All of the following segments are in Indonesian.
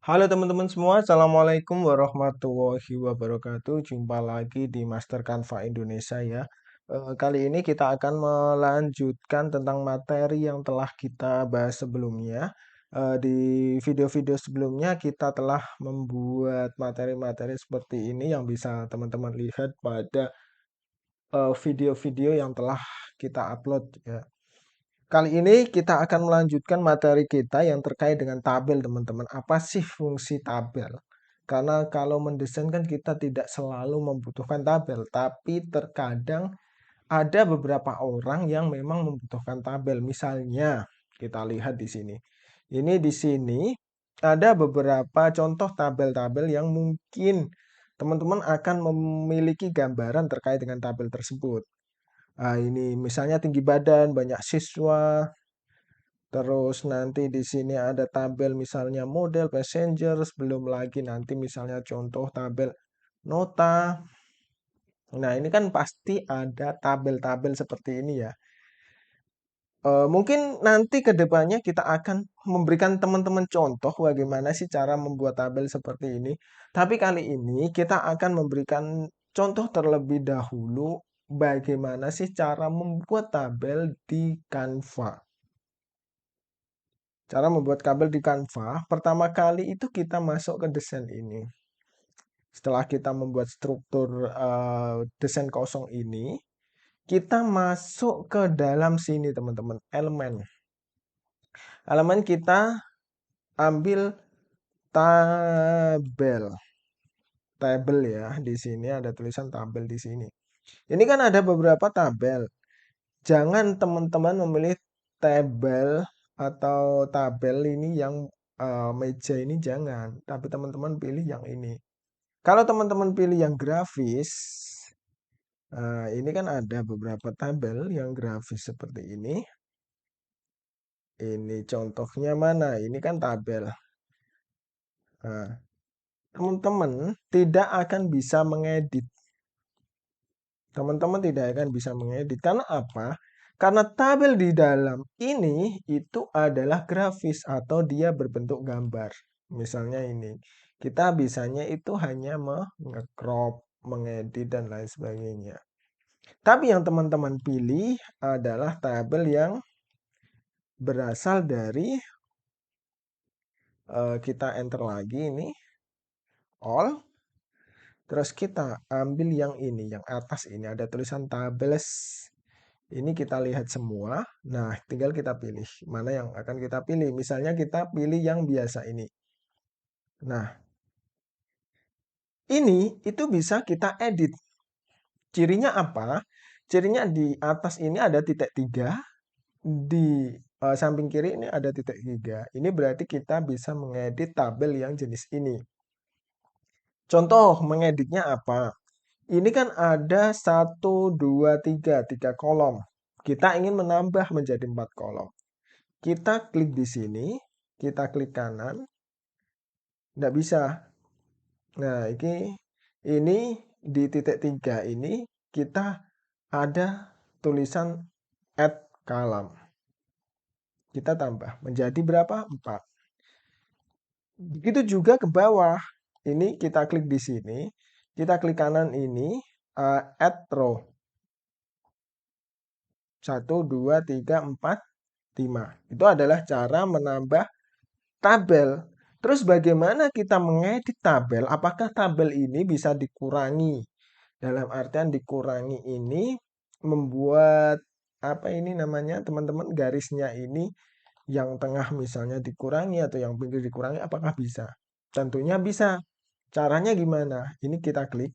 Halo teman-teman semua, Assalamualaikum warahmatullahi wabarakatuh. Jumpa lagi di Master Canva Indonesia ya. Kali ini kita akan melanjutkan tentang materi yang telah kita bahas sebelumnya. Di video-video sebelumnya kita telah membuat materi-materi seperti ini yang bisa teman-teman lihat pada video-video yang telah kita upload ya. Kali ini kita akan melanjutkan materi kita yang terkait dengan tabel, teman-teman. Apa sih fungsi tabel? Karena kalau mendesain kan kita tidak selalu membutuhkan tabel, tapi terkadang ada beberapa orang yang memang membutuhkan tabel. Misalnya, kita lihat di sini. Ini di sini ada beberapa contoh tabel-tabel yang mungkin teman-teman akan memiliki gambaran terkait dengan tabel tersebut. Nah, ini misalnya tinggi badan, banyak siswa, terus nanti di sini ada tabel misalnya model passengers, belum lagi nanti misalnya contoh tabel nota. Nah, ini kan pasti ada tabel-tabel seperti ini ya. Mungkin nanti ke depannya kita akan memberikan teman-teman contoh bagaimana sih cara membuat tabel seperti ini. Tapi kali ini kita akan memberikan contoh terlebih dahulu bagaimana sih cara membuat tabel di Canva. Cara membuat kabel di Canva, pertama kali itu kita masuk ke desain ini. Setelah kita membuat struktur desain kosong ini, kita masuk ke dalam sini teman-teman, elemen. Elemen kita ambil tabel. Tabel ya, di sini ada tulisan tabel di sini. Ini kan ada beberapa tabel. Jangan teman-teman memilih tabel atau tabel ini yang meja ini jangan, tapi teman-teman pilih yang ini. Kalau teman-teman pilih yang grafis, ini kan ada beberapa tabel yang grafis seperti ini. Ini contohnya mana? Ini kan tabel. Nah, teman-teman tidak akan bisa mengedit. Teman-teman tidak akan bisa mengedit. Karena apa? Karena tabel di dalam ini itu adalah grafis atau dia berbentuk gambar. Misalnya ini. Kita bisanya itu hanya mengecrop, mengedit, dan lain sebagainya. Tapi yang teman-teman pilih adalah tabel yang berasal dari kita enter lagi ini all. Terus kita ambil yang ini, yang atas ini ada tulisan tables. Ini kita lihat semua. Nah, tinggal kita pilih mana yang akan kita pilih. Misalnya kita pilih yang biasa ini. Nah, ini itu bisa kita edit. Cirinya apa? Cirinya di atas ini ada titik 3, di samping kiri ini ada titik 3. Ini berarti kita bisa mengedit tabel yang jenis ini. Contoh mengeditnya apa? Ini kan ada 1, 2, 3 kolom. Kita ingin menambah menjadi 4 kolom. Kita klik di sini, kita klik kanan, tidak bisa. Nah, ini di titik 3 ini kita ada tulisan add column. Kita tambah menjadi berapa? 4. Begitu juga ke bawah. Ini kita klik di sini, kita klik kanan ini, add row. 1, 2, 3, 4, 5. Itu adalah cara menambah tabel. Terus bagaimana kita mengedit tabel? Apakah tabel ini bisa dikurangi? Dalam artian dikurangi ini membuat apa ini namanya teman-teman garisnya ini yang tengah misalnya dikurangi atau yang pinggir dikurangi, apakah bisa? Tentunya bisa. Caranya gimana? Ini kita klik.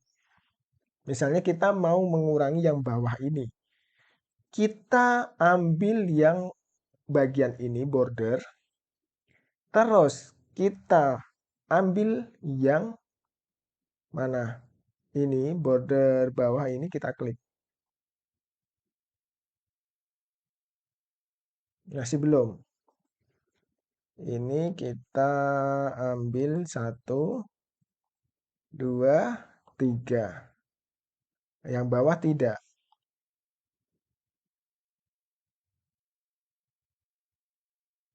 Misalnya kita mau mengurangi yang bawah ini. Kita ambil yang bagian ini border. Terus kita ambil yang mana? Ini border bawah ini kita klik. Masih belum. Ini kita ambil 1, 2, 3. Yang bawah tidak.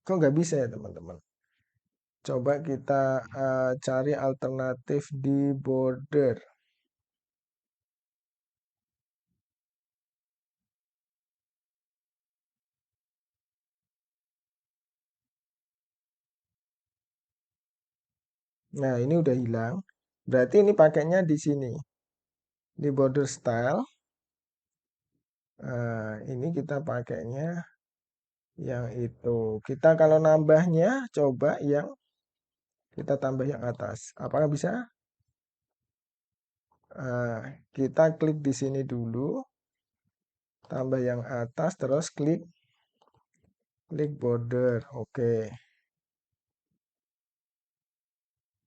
Kok nggak bisa ya teman-teman? Coba kita cari alternatif di border. Nah, ini udah hilang. Berarti ini pakainya di sini, di border style. Ini kita pakainya yang itu. Kita kalau nambahnya, coba yang kita tambah yang atas. Apakah bisa? Nah, kita klik di sini dulu, tambah yang atas, terus klik border. Oke,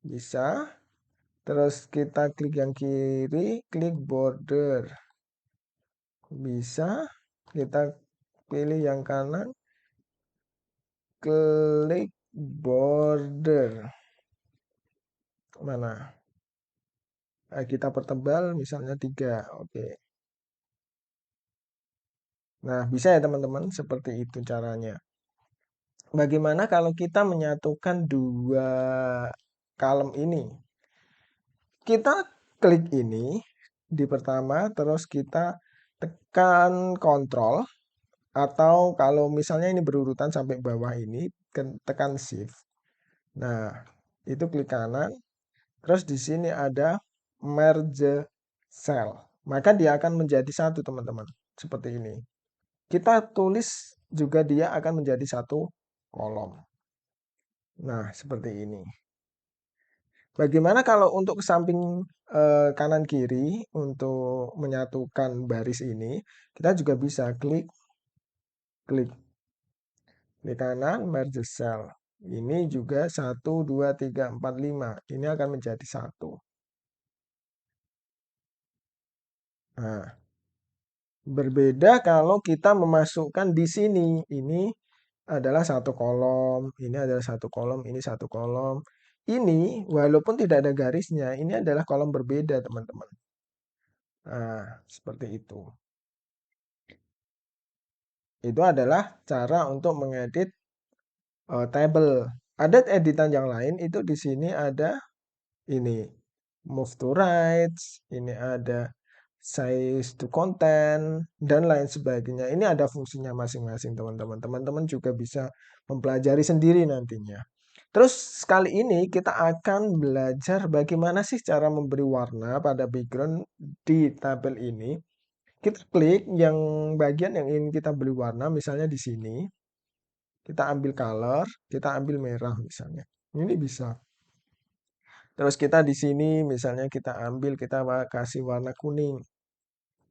bisa. Terus kita klik yang kiri, klik border. Bisa. Kita pilih yang kanan, klik border. Mana? Kita pertebal misalnya 3. Oke. Nah, bisa ya teman-teman, seperti itu caranya. Bagaimana kalau kita menyatukan dua kolom ini? Kita klik ini di pertama, terus kita tekan kontrol, atau kalau misalnya ini berurutan sampai bawah ini, tekan shift. Nah, itu klik kanan, terus di sini ada merge cell. Maka dia akan menjadi satu, teman-teman. Seperti ini. Kita tulis juga dia akan menjadi satu kolom. Nah, seperti ini. Bagaimana kalau untuk ke samping kanan kiri untuk menyatukan baris ini, kita juga bisa klik klik klik kanan merge cell. Ini juga 1, 2, 3, 4, 5. Ini akan menjadi satu. Nah, berbeda kalau kita memasukkan di sini. Ini adalah satu kolom, ini adalah satu kolom, ini satu kolom. Ini walaupun tidak ada garisnya, ini adalah kolom berbeda, teman-teman. Nah, seperti itu. Itu adalah cara untuk mengedit table. Ada editan yang lain, itu di sini ada ini move to right, ini ada size to content, dan lain sebagainya. Ini ada fungsinya masing-masing, teman-teman. Teman-teman juga bisa mempelajari sendiri nantinya. Terus kali ini kita akan belajar bagaimana sih cara memberi warna pada background di tabel ini. Kita klik yang bagian yang ingin kita beri warna, misalnya di sini. Kita ambil color, kita ambil merah misalnya. Ini bisa. Terus kita di sini misalnya kita ambil, kita kasih warna kuning.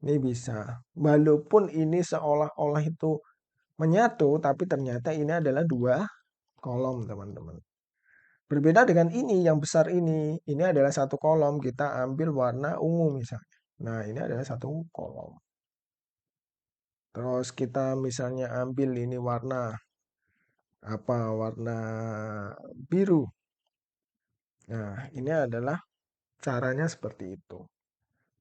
Ini bisa. Walaupun ini seolah-olah itu menyatu, tapi ternyata ini adalah dua kolom, teman-teman. Berbeda dengan ini, yang besar ini adalah satu kolom, kita ambil warna ungu misalnya. Nah, ini adalah satu kolom. Terus kita misalnya ambil ini warna apa? Warna biru. Nah, ini adalah caranya seperti itu.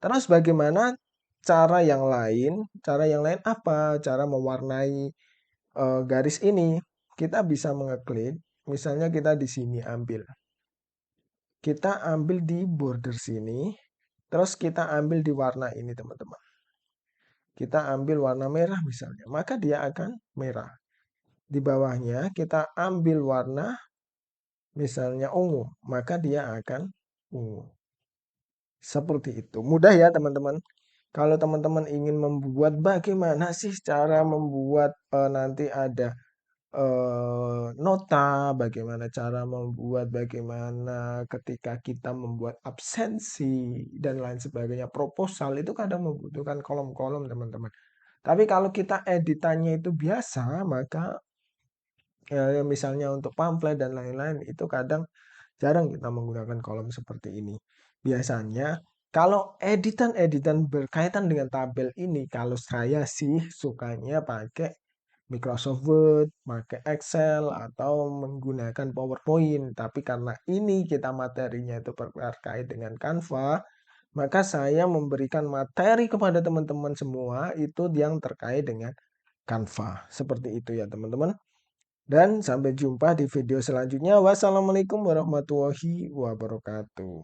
Terus bagaimana cara yang lain? Cara yang lain apa? Cara mewarnai garis ini. Kita bisa mengeklik, misalnya kita di sini ambil. Kita ambil di border sini, terus kita ambil di warna ini, teman-teman. Kita ambil warna merah misalnya, maka dia akan merah. Di bawahnya kita ambil warna misalnya ungu, maka dia akan ungu. Seperti itu. Mudah ya, teman-teman. Kalau teman-teman ingin membuat bagaimana sih cara membuat nanti ada nota, bagaimana cara membuat, bagaimana ketika kita membuat absensi dan lain sebagainya, proposal itu kadang membutuhkan kolom-kolom, teman-teman. Tapi kalau kita editannya itu biasa, maka misalnya untuk pamflet dan lain-lain itu kadang jarang kita menggunakan kolom seperti ini. Biasanya kalau editan-editan berkaitan dengan tabel ini, kalau saya sih sukanya pakai Microsoft Word, pakai Excel, atau menggunakan PowerPoint. Tapi karena ini kita materinya itu terkait dengan Canva, maka saya memberikan materi kepada teman-teman semua itu yang terkait dengan Canva. Seperti itu ya, teman-teman. Dan sampai jumpa di video selanjutnya. Wassalamualaikum warahmatullahi wabarakatuh.